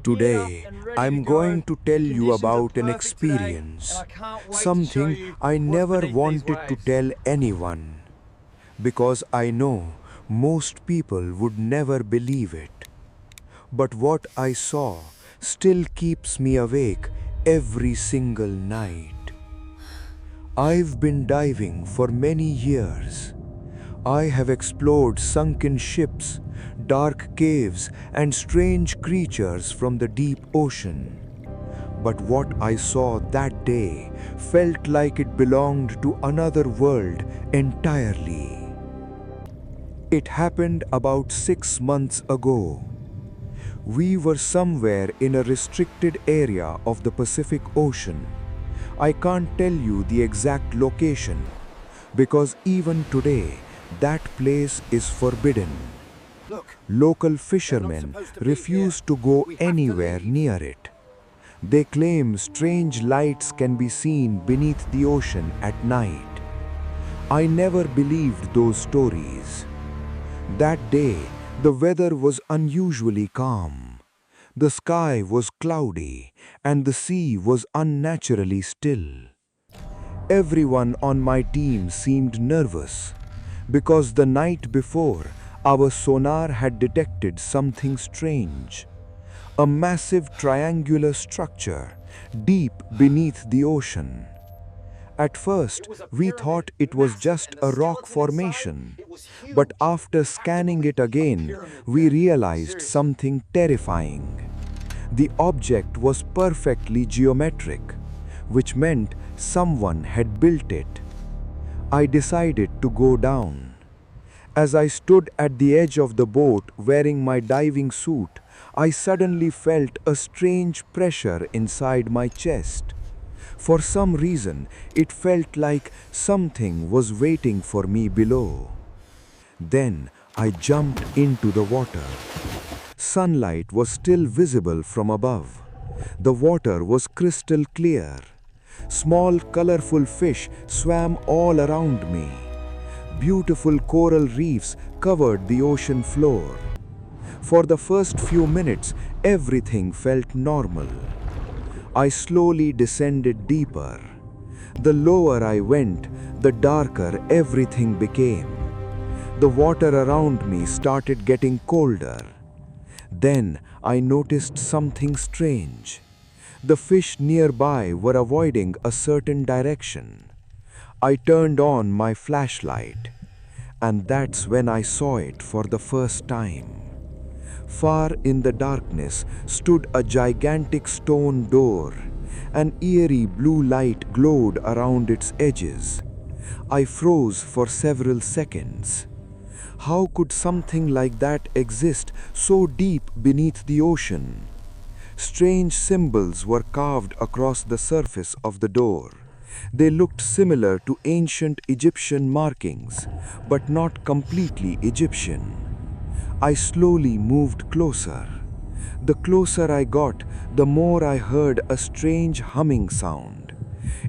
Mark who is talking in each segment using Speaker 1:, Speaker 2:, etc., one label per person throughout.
Speaker 1: Today, I'm going to tell you about an experience, something I never wanted to tell anyone, because I know most people would never believe it. But what I saw still keeps me awake every single night. I've been diving for many years. I have explored sunken ships, dark caves, and strange creatures from the deep ocean. But what I saw that day felt like it belonged to another world entirely. It happened about 6 months ago. We were somewhere in a restricted area of the Pacific Ocean. I can't tell you the exact location, because even today, that place is forbidden. Local fishermen refuse to go anywhere near it. They claim strange lights can be seen beneath the ocean at night. I never believed those stories. That day, the weather was unusually calm. The sky was cloudy, and the sea was unnaturally still. Everyone on my team seemed nervous, because the night before, our sonar had detected something strange. A massive triangular structure, deep beneath the ocean. At first, we thought it was just a rock formation, but after scanning it again, we realized something terrifying. The object was perfectly geometric, which meant someone had built it. I decided to go down. As I stood at the edge of the boat wearing my diving suit, I suddenly felt a strange pressure inside my chest. For some reason, it felt like something was waiting for me below. Then I jumped into the water. Sunlight was still visible from above. The water was crystal clear. Small, colorful fish swam all around me. Beautiful coral reefs covered the ocean floor. For the first few minutes, everything felt normal. I slowly descended deeper. The lower I went, the darker everything became. The water around me started getting colder. Then I noticed something strange. The fish nearby were avoiding a certain direction. I turned on my flashlight, and that's when I saw it for the first time. Far in the darkness stood a gigantic stone door. An eerie blue light glowed around its edges. I froze for several seconds. How could something like that exist so deep beneath the ocean? Strange symbols were carved across the surface of the door. They looked similar to ancient Egyptian markings, but not completely Egyptian. I slowly moved closer. The closer I got, the more I heard a strange humming sound.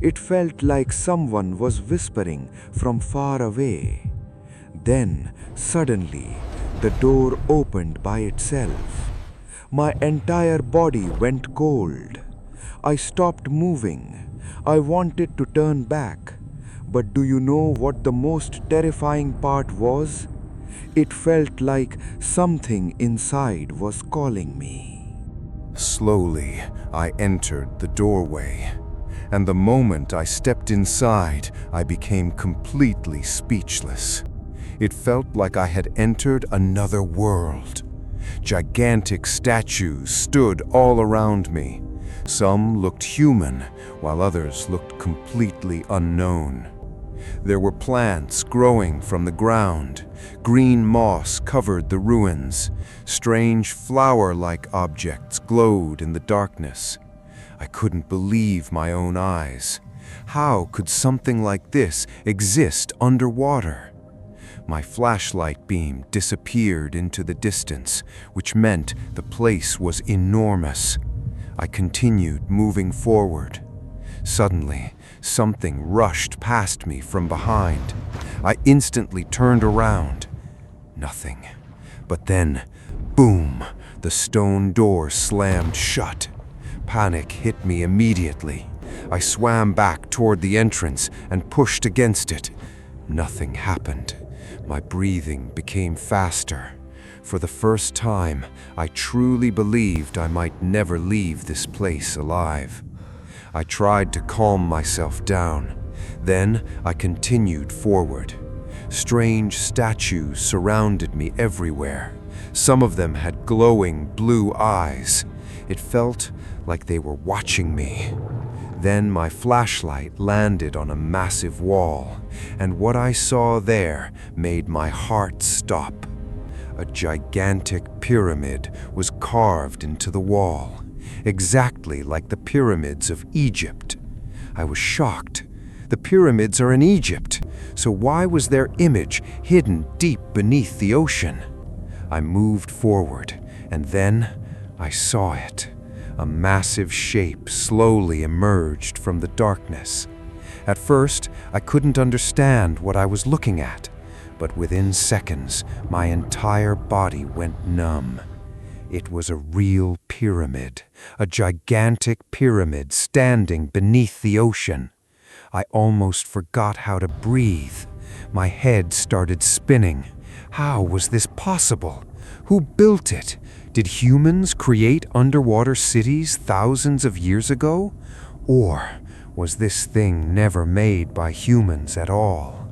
Speaker 1: It felt like someone was whispering from far away. Then, suddenly, the door opened by itself. My entire body went cold. I stopped moving. I wanted to turn back. But do you know what the most terrifying part was? It felt like something inside was calling me.
Speaker 2: Slowly, I entered the doorway, and the moment I stepped inside, I became completely speechless. It felt like I had entered another world. Gigantic statues stood all around me. Some looked human, while others looked completely unknown. There were plants growing from the ground. Green moss covered the ruins. Strange flower-like objects glowed in the darkness. I couldn't believe my own eyes. How could something like this exist underwater? My flashlight beam disappeared into the distance, which meant the place was enormous. I continued moving forward. Suddenly, something rushed past me from behind. I instantly turned around. Nothing. But then, boom, The stone door slammed shut. Panic hit me immediately. I swam back toward the entrance and pushed against it. Nothing happened. My breathing became faster. For the first time, I truly believed I might never leave this place alive. I tried to calm myself down. Then I continued forward. Strange statues surrounded me everywhere. Some of them had glowing blue eyes. It felt like they were watching me. Then my flashlight landed on a massive wall, and what I saw there made my heart stop. A gigantic pyramid was carved into the wall, exactly like the pyramids of Egypt. I was shocked. The pyramids are in Egypt, so why was their image hidden deep beneath the ocean? I moved forward, and then I saw it. A massive shape slowly emerged from the darkness. At first, I couldn't understand what I was looking at, but within seconds, my entire body went numb. It was a real pyramid, a gigantic pyramid standing beneath the ocean. I almost forgot how to breathe. My head started spinning. How was this possible? Who built it? Did humans create underwater cities thousands of years ago? Or was this thing never made by humans at all?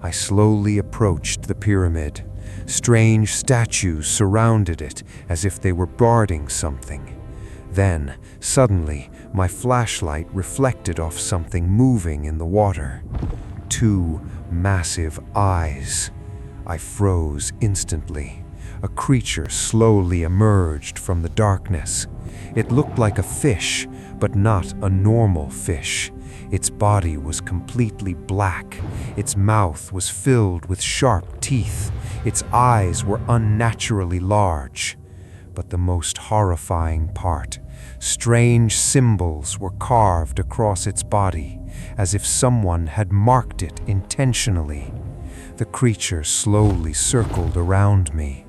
Speaker 2: I slowly approached the pyramid. Strange statues surrounded it as if they were guarding something. Then, suddenly, my flashlight reflected off something moving in the water. 2 massive eyes. I froze instantly. A creature slowly emerged from the darkness. It looked like a fish, but not a normal fish. Its body was completely black. Its mouth was filled with sharp teeth. Its eyes were unnaturally large. But the most horrifying part, strange symbols were carved across its body, as if someone had marked it intentionally. The creature slowly circled around me.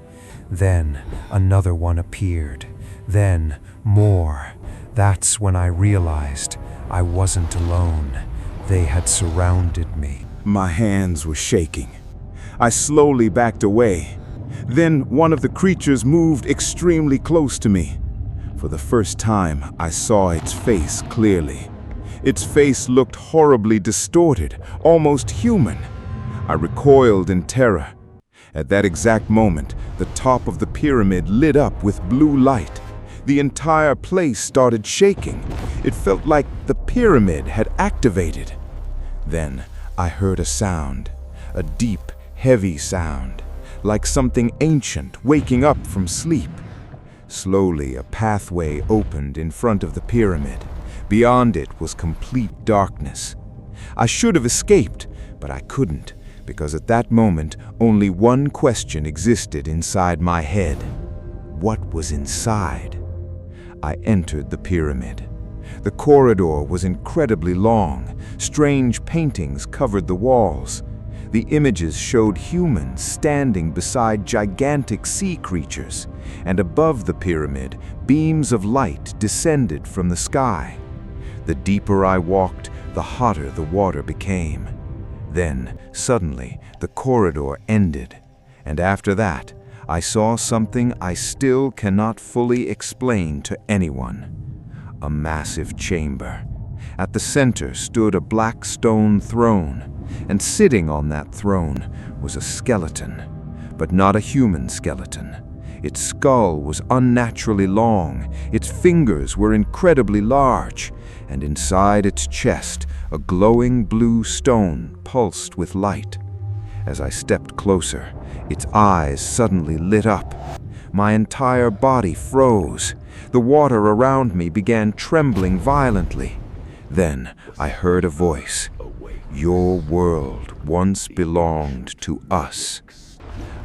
Speaker 2: Then another one appeared. Then more. That's when I realized I wasn't alone. They had surrounded me.
Speaker 3: My hands were shaking. I slowly backed away. Then one of the creatures moved extremely close to me. For the first time, I saw its face clearly. Its face looked horribly distorted, almost human. I recoiled in terror. At that exact moment, the top of the pyramid lit up with blue light. The entire place started shaking. It felt like the pyramid had activated. Then I heard a sound, a deep, heavy sound, like something ancient waking up from sleep. Slowly, a pathway opened in front of the pyramid. Beyond it was complete darkness. I should have escaped, but I couldn't, because at that moment, only one question existed inside my head. What was inside? I entered the pyramid. The corridor was incredibly long. Strange paintings covered the walls. The images showed humans standing beside gigantic sea creatures, and above the pyramid, beams of light descended from the sky. The deeper I walked, the hotter the water became. Then, suddenly, the corridor ended, and after that, I saw something I still cannot fully explain to anyone. A massive chamber. At the center stood a black stone throne, and sitting on that throne was a skeleton, but not a human skeleton. Its skull was unnaturally long, its fingers were incredibly large, and inside its chest, a glowing blue stone pulsed with light. As I stepped closer, its eyes suddenly lit up. My entire body froze. The water around me began trembling violently. Then I heard a voice. "Your world once belonged to us."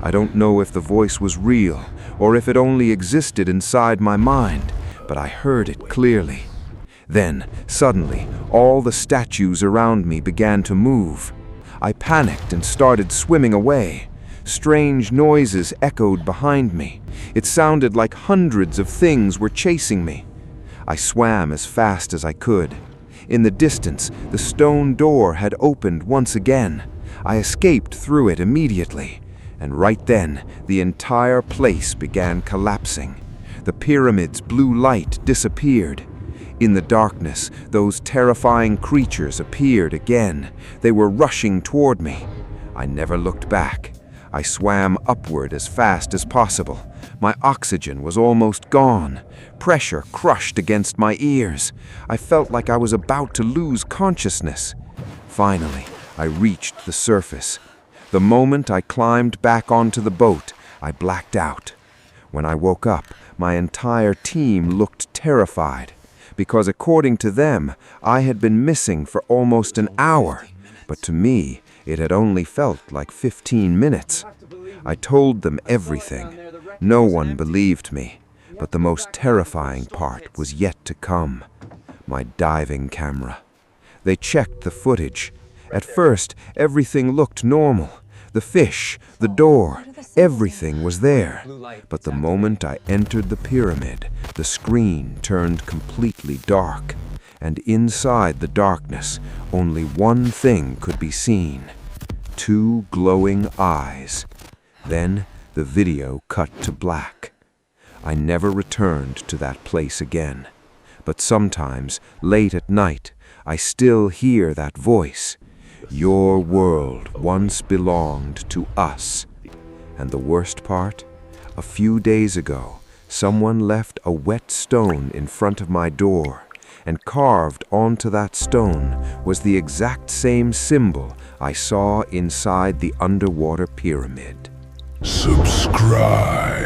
Speaker 3: I don't know if the voice was real or if it only existed inside my mind, but I heard it clearly. Then, suddenly, all the statues around me began to move. I panicked and started swimming away.
Speaker 2: Strange noises echoed behind me. It sounded like hundreds of things were chasing me. I swam as fast as I could. In the distance, the stone door had opened once again. I escaped through it immediately, and right then, the entire place began collapsing. The pyramid's blue light disappeared. In the darkness, those terrifying creatures appeared again. They were rushing toward me. I never looked back. I swam upward as fast as possible. My oxygen was almost gone. Pressure crushed against my ears. I felt like I was about to lose consciousness. Finally, I reached the surface. The moment I climbed back onto the boat, I blacked out. When I woke up, my entire team looked terrified, because according to them, I had been missing for almost an hour, but to me, it had only felt like 15 minutes. I told them everything. No one believed me, but the most terrifying part was yet to come. My diving camera. They checked the footage. At first, everything looked normal. The fish, the door, everything was there. But the moment I entered the pyramid, the screen turned completely dark. And inside the darkness, only one thing could be seen. 2 glowing eyes. Then the video cut to black. I never returned to that place again. But sometimes, late at night, I still hear that voice. Your world once belonged to us. And the worst part? A few days ago, someone left a wet stone in front of my door, and carved onto that stone was the exact same symbol I saw inside the underwater pyramid.
Speaker 4: Subscribe.